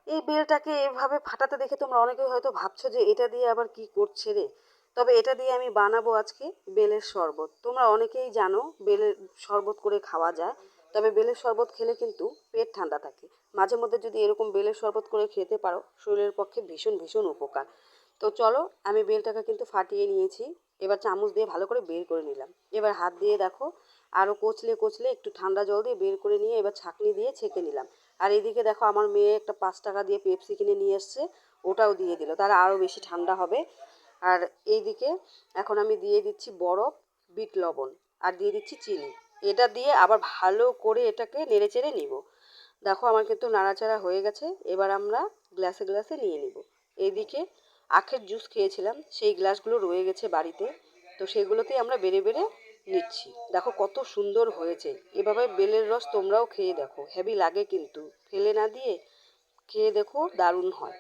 এই বেলটাকে এভাবে ফাটাতে দেখে তোমরা অনেকেই হয়তো ভাবছো যে এটা দিয়ে আবার কি করছে রে। তবে এটা দিয়ে আমি বানাবো আজকে বেলের শরবত। তোমরা অনেকেই জানো বেলের শরবত করে খাওয়া যায়। তবে বেলের শরবত খেলে কিন্তু পেট ঠান্ডা থাকে। মাঝে মধ্যে যদি এরকম বেলের শরবত করে খেতে পারো শরীরের পক্ষে ভীষণ ভীষণ উপকার। তো চলো, আমি বেলটাকে কিন্তু ফাটিয়ে নিয়েছি। এবার চামচ দিয়ে ভালো করে বের করে নিলাম। এবার হাত দিয়ে দেখো আরও কচলে কচলে একটু ঠান্ডা জল দিয়ে বের করে নিয়ে এবার ছাঁকনি দিয়ে ছেঁকে নিলাম। আর এদিকে দেখো আমার মেয়ে একটা 5 টাকা দিয়ে পেপসি কিনে নিয়ে এসছে, ওটাও দিয়ে দিল, তারা আরও বেশি ঠান্ডা হবে। আর এইদিকে এখন আমি দিয়ে দিচ্ছি বরফ, বিট লবণ, আর দিয়ে দিচ্ছি চিনি। এটা দিয়ে আবার ভালো করে এটাকে নেড়ে চেড়ে নিব। দেখো আমার কিন্তু নাড়াচাড়া হয়ে গেছে। এবার আমরা গ্লাসে গ্লাসে নিয়ে নিব। এইদিকে আখের জুস খেয়েছিলাম, সেই গ্লাসগুলো রয়ে গেছে বাড়িতে, তো সেগুলোতেই আমরা বেড়ে বেড়ে নিচ্ছি। দেখো কত সুন্দর হয়েছে। এভাবে বেলের রস তোমরাও খেয়ে দেখো, হেভি লাগে কিন্তু, ফেলে না দিয়ে খেয়ে দেখো, দারুণ হয়।